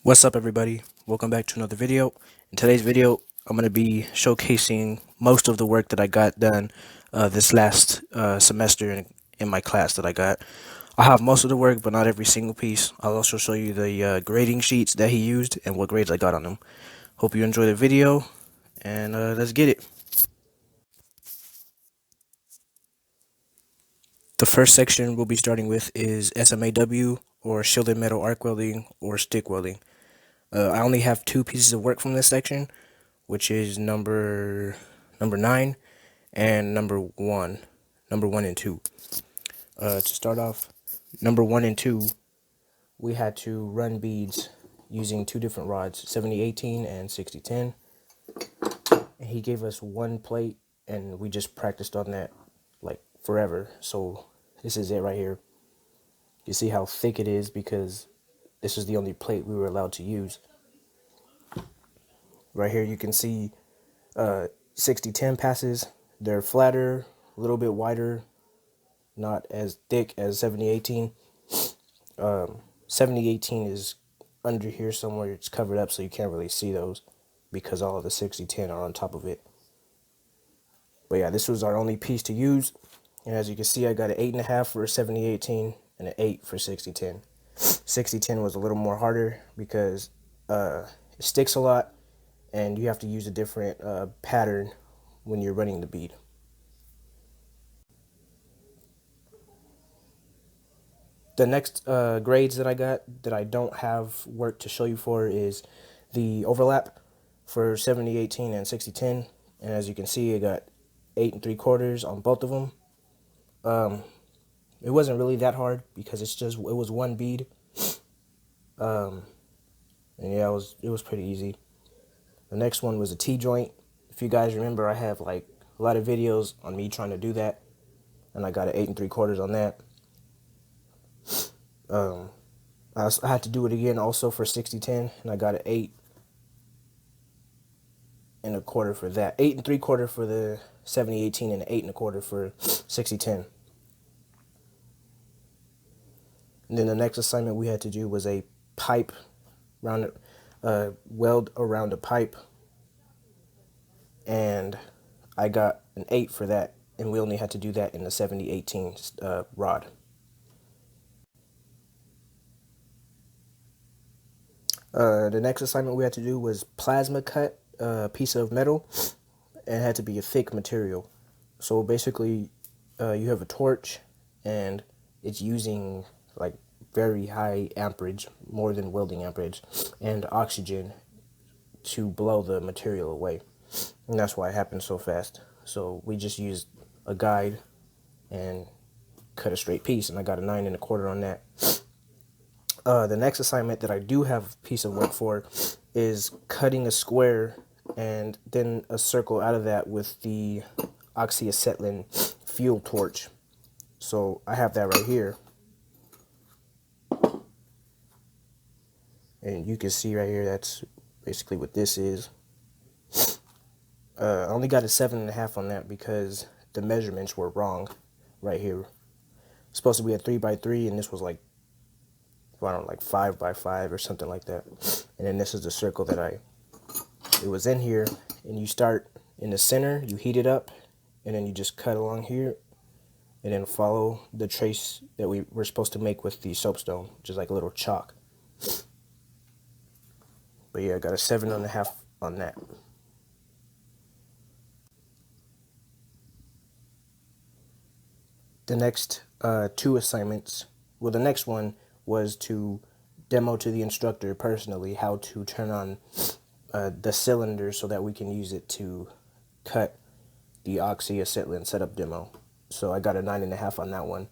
What's up, everybody? Welcome back to another video. In today's video, I'm going to be showcasing most of the work that I got done this last semester in my class that I got. I have most of the work, but not every single piece. I'll also show you the grading sheets that he used and what grades I got on them. Hope you enjoy the video, and let's get it. The first section we'll be starting with is SMAW, or shielded metal arc welding, or stick welding. I only have two pieces of work from this section, which is number 9 and number one and two. To start off, number 1 and 2, we had to run beads using two different rods, 70-18 and 60-10. And he gave us one plate, and we just practiced on that like forever. So this is it right here. You see how thick it is because this is the only plate we were allowed to use. Right here you can see 60-10 passes. They're flatter, a little bit wider, not as thick as 70-18. 70-18 is under here somewhere. It's covered up, so you can't really see those because all of the 60-10 are on top of it. But yeah, this was our only piece to use. And as you can see, I got an 8.5 for 70-18 and an 8 for 60-10. 60-10 was a little more harder because it sticks a lot, and you have to use a different pattern when you're running the bead. The next grades that I got that I don't have work to show you for is the overlap for 70-18 and 60-10. And as you can see, I got 8 3/4 on both of them. It wasn't really that hard because it was one bead. And yeah, it was pretty easy. The next one was a T-joint. If you guys remember, I have like a lot of videos on me trying to do that, and I got an 8 3/4 on that. I had to do it again also for 60-10, and I got an 8 1/4 for that. 8 3/4 for the 70-18 and 8 1/4 for 60-10. And then the next assignment we had to do was a pipe weld around a pipe, and I got an 8 for that, and we only had to do that in the 70-18 rod. The next assignment we had to do was plasma cut a piece of metal, and it had to be a thick material. So basically, you have a torch, and it's using like very high amperage, more than welding amperage, and oxygen to blow the material away. And that's why it happened so fast. So we just used a guide and cut a straight piece, and I got a 9 1/4 on that. The next assignment that I do have a piece of work for is cutting a square and then a circle out of that with the oxyacetylene fuel torch. So I have that right here. And you can see right here, that's basically what this is. I only got a 7.5 on that because the measurements were wrong right here. It's supposed to be a 3x3, and this was like, I don't know, like 5x5 or something like that. And then this is the circle that it was in here, and you start in the center, you heat it up, and then you just cut along here, and then follow the trace that we were supposed to make with the soapstone, which is like a little chalk. But yeah, I got a 7.5 on that. The next two assignments, well, the next one was to demo to the instructor personally how to turn on the cylinder so that we can use it to cut the oxyacetylene setup demo. So I got a 9.5 on that one.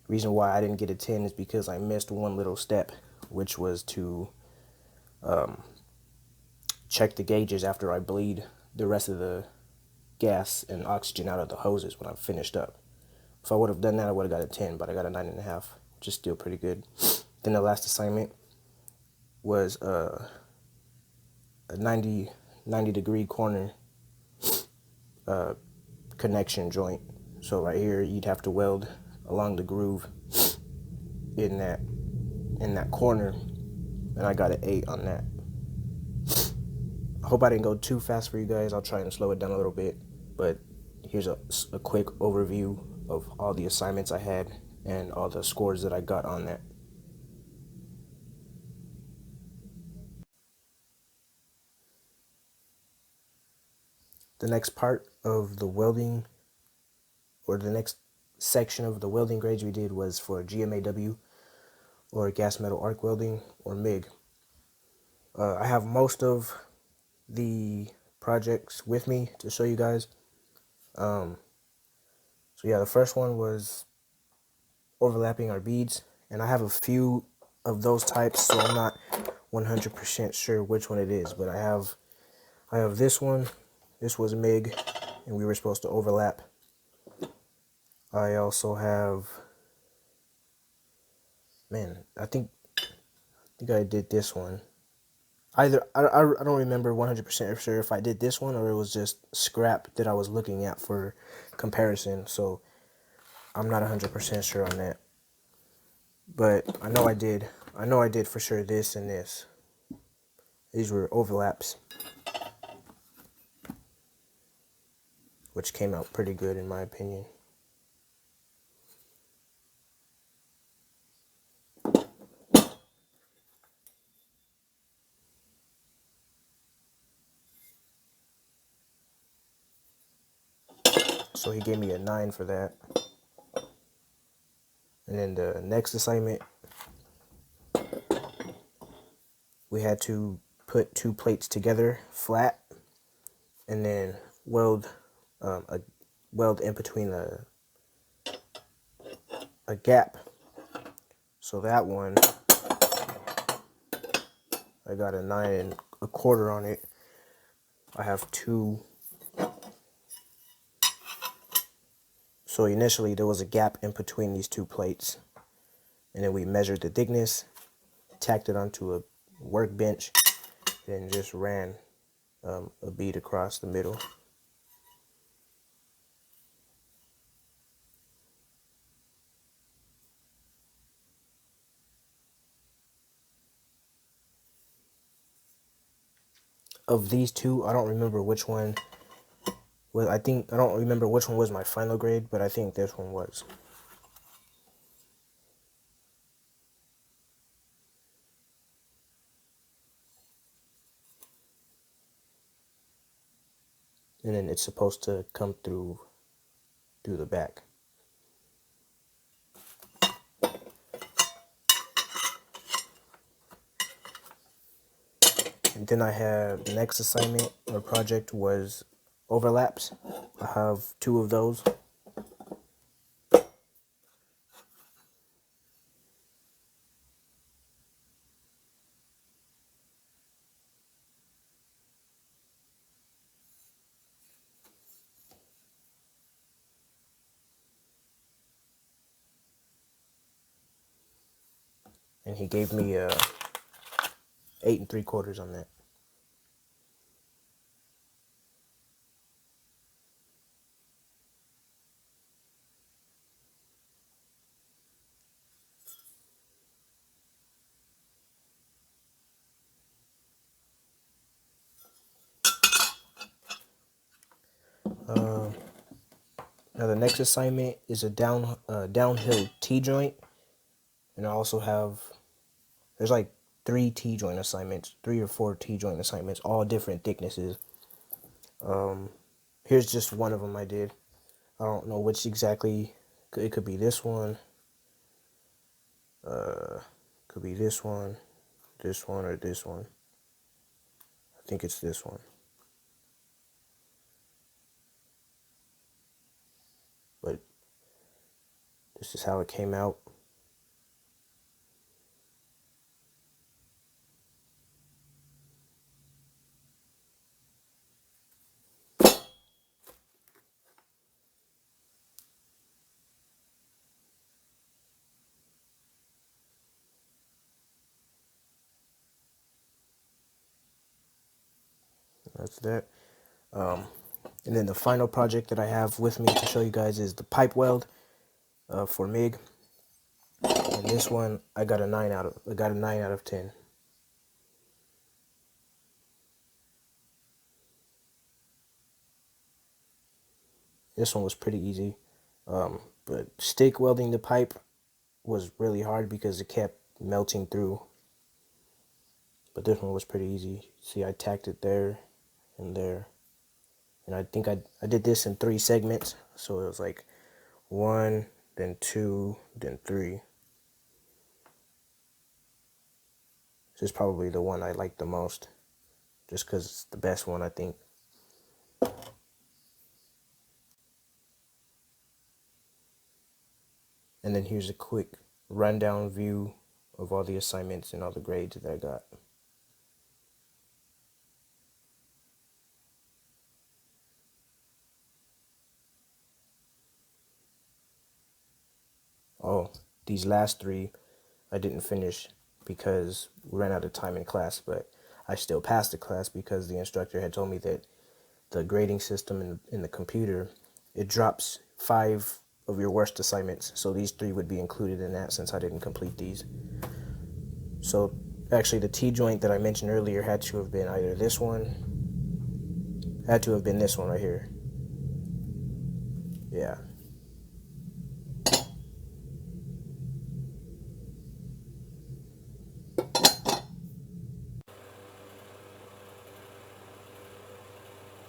Reason why I didn't get a 10 is because I missed one little step, which was to check the gauges after I bleed the rest of the gas and oxygen out of the hoses when I'm finished up. If I would have done that, I would have got a 10, but I got a 9.5, which is still pretty good. Then the last assignment was a 90 degree corner connection joint. So right here, you'd have to weld along the groove in that corner and I got an 8 on that. I hope I didn't go too fast for you guys. I'll try and slow it down a little bit, but here's a quick overview of all the assignments I had and all the scores that I got on that. The next part of the welding, or the next section of the welding grades we did, was for GMAW, or gas metal arc welding, or MIG. I have most of the projects with me to show you guys. So yeah, the first one was overlapping our beads, and I have a few of those types, so I'm not 100% sure which one it is, but I have this one. This was MIG, and we were supposed to overlap. I also have, man, I think I did this one. Either I don't remember 100% sure if I did this one or it was just scrap that I was looking at for comparison, so I'm not 100% sure on that. But I know I did. I know I did for sure this and this. These were overlaps, which came out pretty good in my opinion. So he gave me a 9 for that. And then the next assignment, we had to put 2 plates together flat and then weld in between a gap. So that one, I got a 9 1/4 on it. I have 2. So initially there was a gap in between these 2 plates, and then we measured the thickness, tacked it onto a workbench, and just ran a bead across the middle. Of these 2, I don't remember which one. Well, I don't remember which one was my final grade, but I think this one was. And then it's supposed to come through the back. And then I have the next assignment or project was overlaps. I have 2 of those. And he gave me 8 3/4 on that. Now the next assignment is a downhill T-joint, and I also have, there's like 3 T-joint assignments, 3 or 4 T-joint assignments, all different thicknesses. Here's just one of them I did. I don't know which exactly. It could be this one. Could be this one, or this one. I think it's this one. But this is how it came out. That's that. And then the final project that I have with me to show you guys is the pipe weld for MIG. And this one I got a 9 out of 10. This one was pretty easy. But stick welding the pipe was really hard because it kept melting through. But this one was pretty easy. See, I tacked it there and there. And I think I did this in 3 segments. So it was like 1, then 2, then 3. This is probably the one I like the most. Just because it's the best one, I think. And then here's a quick rundown view of all the assignments and all the grades that I got. Oh, these last 3 I didn't finish because we ran out of time in class, but I still passed the class because the instructor had told me that the grading system in the computer, it drops 5 of your worst assignments. So these 3 would be included in that since I didn't complete these. So actually the T-joint that I mentioned earlier had to have been either this one, had to have been this one right here. Yeah.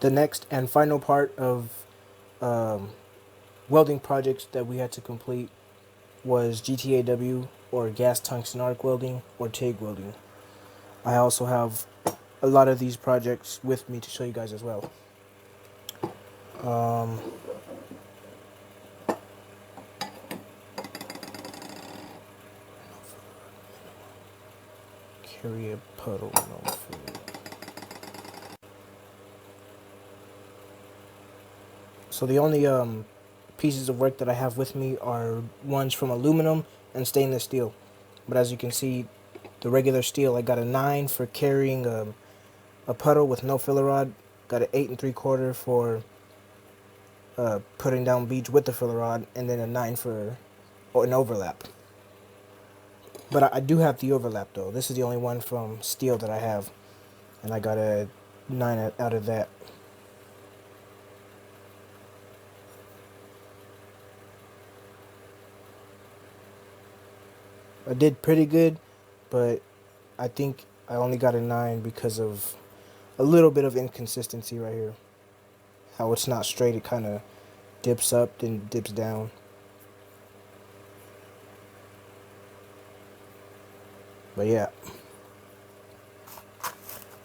The next and final part of um, welding projects that we had to complete was GTAW, or gas tungsten arc welding, or TIG welding. I also have a lot of these projects with me to show you guys as well. Carry a puddle, no food. So the only pieces of work that I have with me are ones from aluminum and stainless steel. But as you can see, the regular steel, I got a 9 for carrying a puddle with no filler rod. Got an 8 3/4 for putting down beach with the filler rod, and then a 9 for an overlap. But I do have the overlap though. This is the only one from steel that I have, and I got a 9 out of that. I did pretty good, but I think I only got a 9 because of a little bit of inconsistency right here. How it's not straight, it kind of dips up, then dips down. But yeah.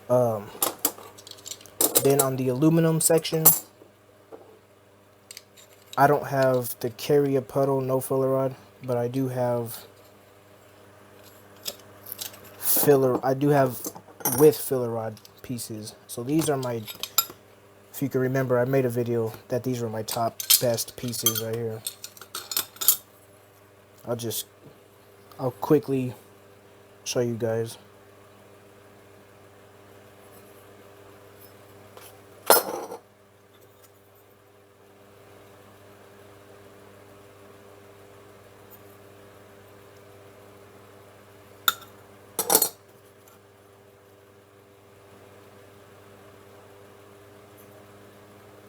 Um, then on the aluminum section, I don't have the carry a puddle no filler rod, but I do have filler. I do have with filler rod pieces. So these are my, if you can remember, I made a video that these were my top best pieces right here. I'll quickly show you guys.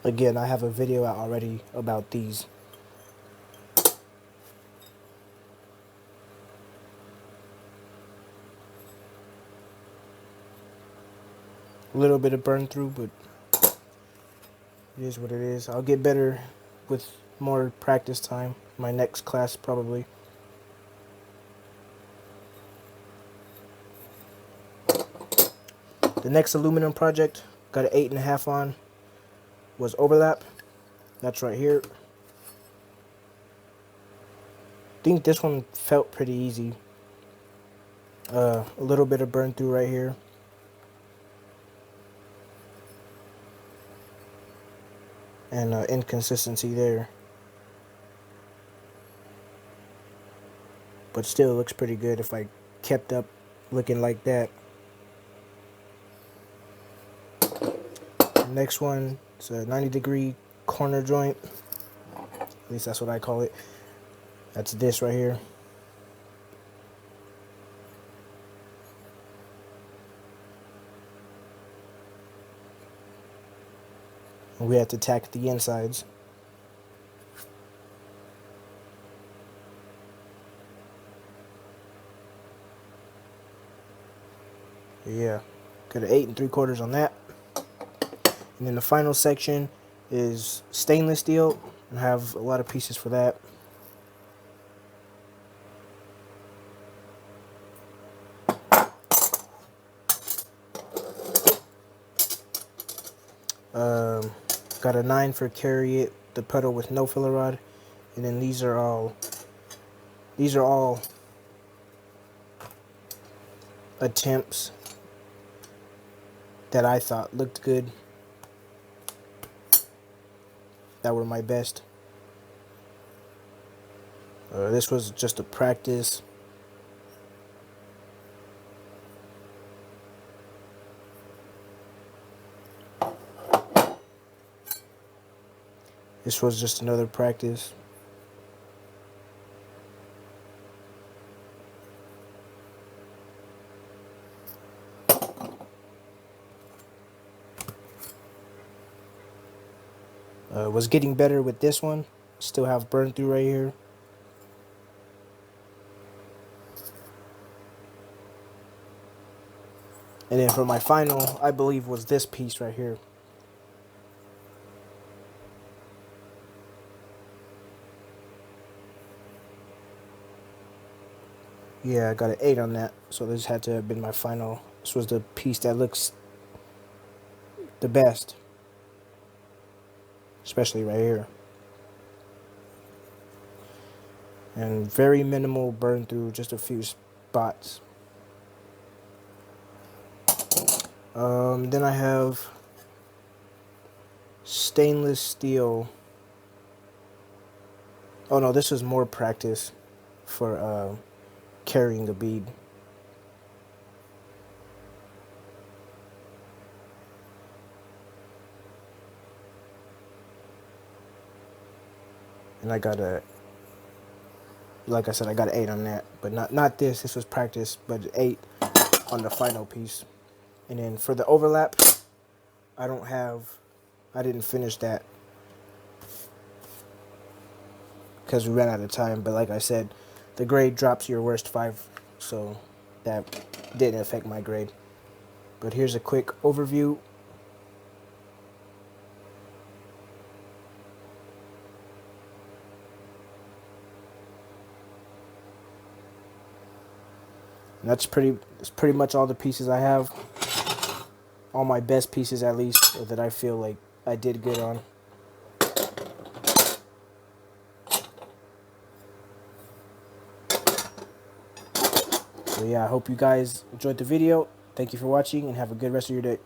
Again, I have a video out already about these. A little bit of burn through, but it is what it is. I'll get better with more practice time. My next class probably. The next aluminum project, got an 8.5 on, was overlap. That's right here. I think this one felt pretty easy. A little bit of burn through right here. And inconsistency there. But still looks pretty good if I kept up looking like that. Next one is a 90-degree corner joint. At least that's what I call it. That's this right here. And we have to tack the insides. Yeah, got an 8 3/4 on that. And then the final section is stainless steel. I have a lot of pieces for that. Um, got a 9 for carry it, the pedal with no filler rod, and then these are all attempts that I thought looked good, that were my best. This was just a practice. This was just another practice. Was getting better with this one. Still have burn through right here. And then for my final, I believe was this piece right here. Yeah, I got an 8 on that. So this had to have been my final. This was the piece that looks the best. Especially right here. And very minimal burn through, just a few spots. Then I have stainless steel. Oh no, this was more practice for carrying the bead. And I got a, like I said, I got an 8 on that, but not this. This was practice, but 8 on the final piece. And then for the overlap, I didn't finish that because we ran out of time. But like I said, the grade drops your worst 5, so that didn't affect my grade. But here's a quick overview. And that's pretty much all the pieces I have. All my best pieces, at least, or that I feel like I did good on. So yeah, I hope you guys enjoyed the video. Thank you for watching and have a good rest of your day.